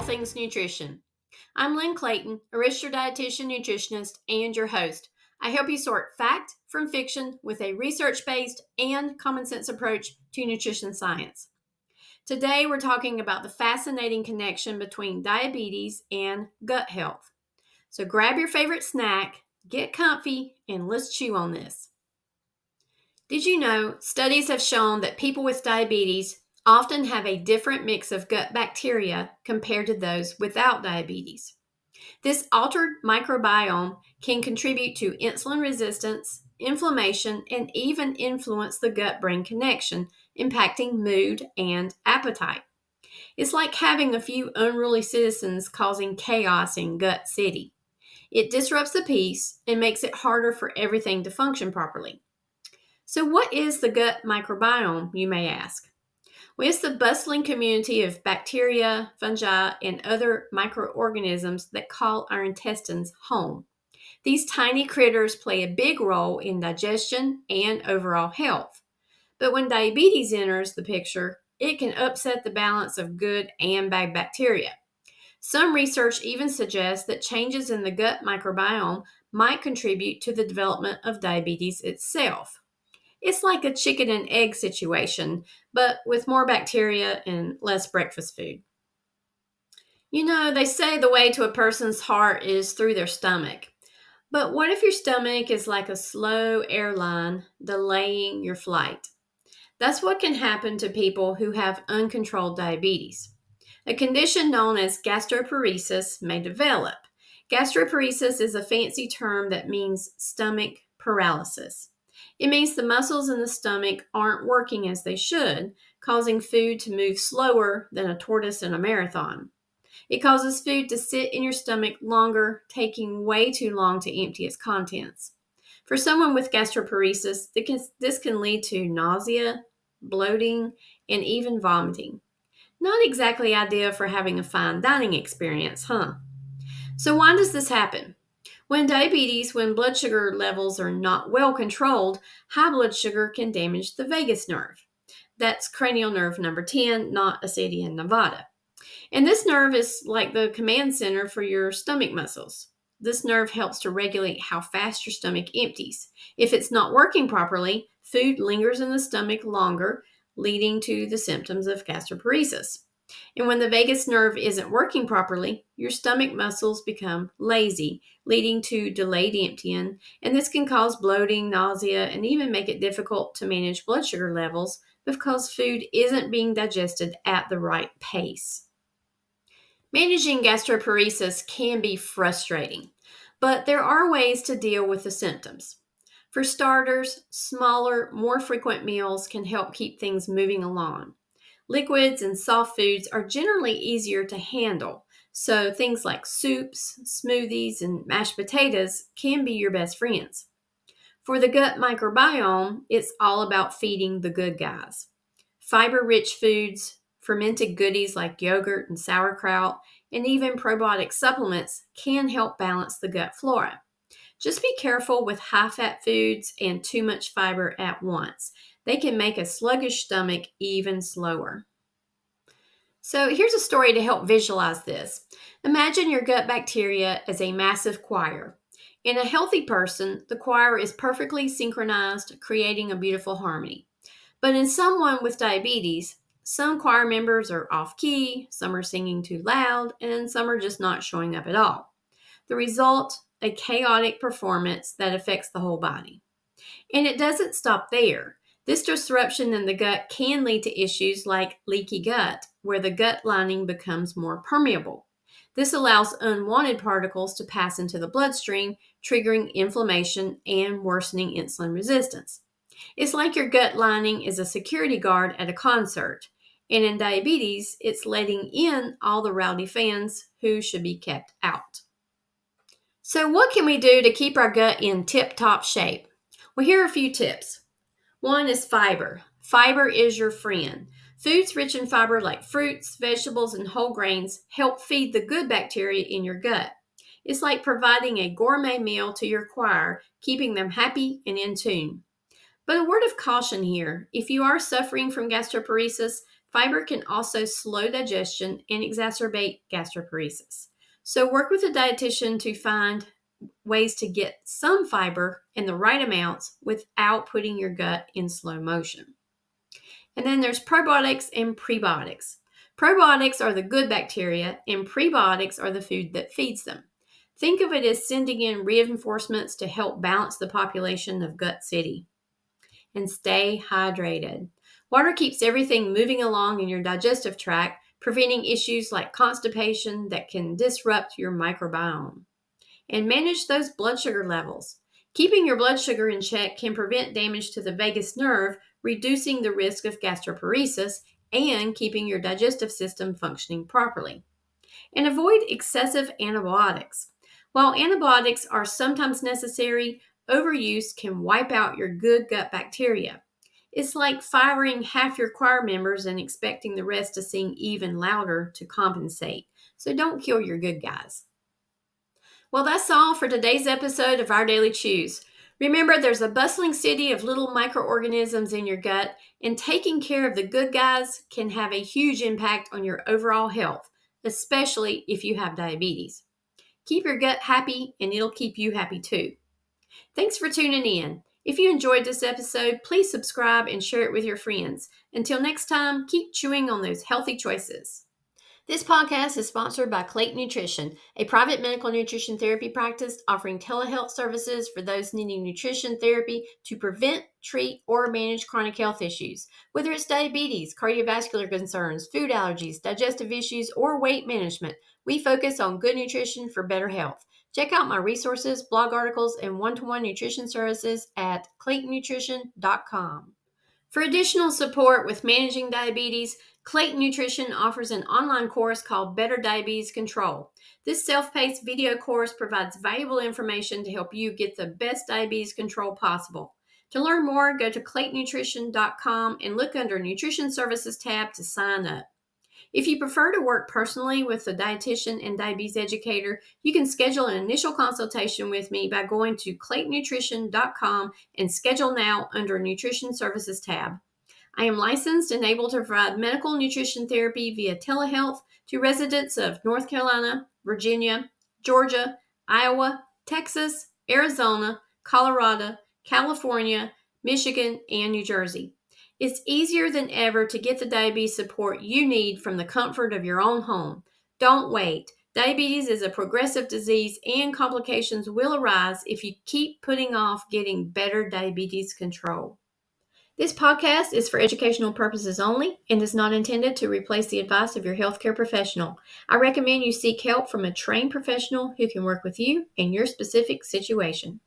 things nutrition. I'm Lynn Clayton, a registered dietitian nutritionist and your host. I help you sort fact from fiction with a research based and common sense approach to nutrition science. Today, we're talking about the fascinating connection between diabetes and gut health. So, grab your favorite snack, get comfy, and let's chew on this. Did you know studies have shown that people with diabetes often have a different mix of gut bacteria compared to those without diabetes? This altered microbiome can contribute to insulin resistance, inflammation, and even influence the gut brain connection, impacting mood and appetite. It's like having a few unruly citizens causing chaos in Gut City. It disrupts the peace and makes it harder for everything to function properly. So, what is the gut microbiome, you may ask? Well, it's the bustling community of bacteria, fungi, and other microorganisms that call our intestines home. These tiny critters play a big role in digestion and overall health. But when diabetes enters the picture, it can upset the balance of good and bad bacteria. Some research even suggests that changes in the gut microbiome might contribute to the development of diabetes itself. It's like a chicken and egg situation, but with more bacteria and less breakfast food. You know, they say the way to a person's heart is through their stomach. But what if your stomach is like a slow airline delaying your flight? That's what can happen to people who have uncontrolled diabetes. A condition known as gastroparesis may develop. Gastroparesis is a fancy term that means stomach paralysis. It means the muscles in the stomach aren't working as they should, causing food to move slower than a tortoise in a marathon. It causes food to sit in your stomach longer, taking way too long to empty its contents. For someone with gastroparesis, this can lead to nausea, bloating, and even vomiting. Not exactly ideal for having a fine dining experience, huh? So, why does this happen? When blood sugar levels are not well controlled, high blood sugar can damage the vagus nerve. That's cranial nerve number 10, not acedia Nevada. And this nerve is like the command center for your stomach muscles. This nerve helps to regulate how fast your stomach empties. If it's not working properly, food lingers in the stomach longer, leading to the symptoms of gastroparesis. And when the vagus nerve isn't working properly, your stomach muscles become lazy, leading to delayed emptying, and this can cause bloating, nausea, and even make it difficult to manage blood sugar levels because food isn't being digested at the right pace. Managing gastroparesis can be frustrating, but there are ways to deal with the symptoms. For starters, smaller, more frequent meals can help keep things moving along. Liquids and soft foods are generally easier to handle, so things like soups, smoothies, and mashed potatoes can be your best friends. For the gut microbiome, it's all about feeding the good guys. Fiber rich foods, fermented goodies like yogurt and sauerkraut, and even probiotic supplements can help balance the gut flora. Just be careful with high fat foods and too much fiber at once. They can make a sluggish stomach even slower. So, here's a story to help visualize this. Imagine your gut bacteria as a massive choir. In a healthy person, the choir is perfectly synchronized, creating a beautiful harmony. But in someone with diabetes, some choir members are off key, some are singing too loud, and some are just not showing up at all. The result, a chaotic performance that affects the whole body. And it doesn't stop there. This disruption in the gut can lead to issues like leaky gut, where the gut lining becomes more permeable. This allows unwanted particles to pass into the bloodstream, triggering inflammation and worsening insulin resistance. It's like your gut lining is a security guard at a concert. And in diabetes, it's letting in all the rowdy fans who should be kept out. So, what can we do to keep our gut in tip top shape? Well, here are a few tips. One is fiber. Fiber is your friend. Foods rich in fiber like fruits, vegetables, and whole grains help feed the good bacteria in your gut. It's like providing a gourmet meal to your choir, keeping them happy and in tune. But a word of caution here. If you are suffering from gastroparesis, Fiber can also slow digestion and exacerbate gastroparesis. So work with a dietitian to find ways to get some fiber in the right amounts without putting your gut in slow motion. And then there's probiotics and prebiotics. Probiotics are the good bacteria, and prebiotics are the food that feeds them. Think of it as sending in reinforcements to help balance the population of Gut City. And stay hydrated. Water keeps everything moving along in your digestive tract, preventing issues like constipation that can disrupt your microbiome. And manage those blood sugar levels. Keeping your blood sugar in check can prevent damage to the vagus nerve, reducing the risk of gastroparesis and keeping your digestive system functioning properly. And avoid excessive antibiotics. While antibiotics are sometimes necessary, overuse can wipe out your good gut bacteria. It's like firing half your choir members and expecting the rest to sing even louder to compensate. So don't kill your good guys. Well, that's all for today's episode of Our Daily Chews. Remember, there's a bustling city of little microorganisms in your gut, and taking care of the good guys can have a huge impact on your overall health, especially if you have diabetes. Keep your gut happy, and it'll keep you happy too. Thanks for tuning in. If you enjoyed this episode, please subscribe and share it with your friends. Until next time, keep chewing on those healthy choices. This podcast is sponsored by Clayton Nutrition, a private medical nutrition therapy practice offering telehealth services for those needing nutrition therapy to prevent, treat, or manage chronic health issues. Whether it's diabetes, cardiovascular concerns, food allergies, digestive issues, or weight management, we focus on good nutrition for better health. Check out my resources, blog articles, and one-to-one nutrition services at claytonnutrition.com. For additional support with managing diabetes, Clayton Nutrition offers an online course called Better Diabetes Control. This self-paced video course provides valuable information to help you get the best diabetes control possible. To learn more, go to claytonnutrition.com and look under Nutrition Services tab to sign up. If you prefer to work personally with a dietitian and diabetes educator, you can schedule an initial consultation with me by going to claytonnutrition.com and schedule now under Nutrition Services tab. I am licensed and able to provide medical nutrition therapy via telehealth to residents of North Carolina, Virginia, Georgia, Iowa, Texas, Arizona, Colorado, California, Michigan, and New Jersey. It's easier than ever to get the diabetes support you need from the comfort of your own home. Don't wait. Diabetes is a progressive disease and complications will arise if you keep putting off getting better diabetes control. This podcast is for educational purposes only and is not intended to replace the advice of your healthcare professional. I recommend you seek help from a trained professional who can work with you in your specific situation.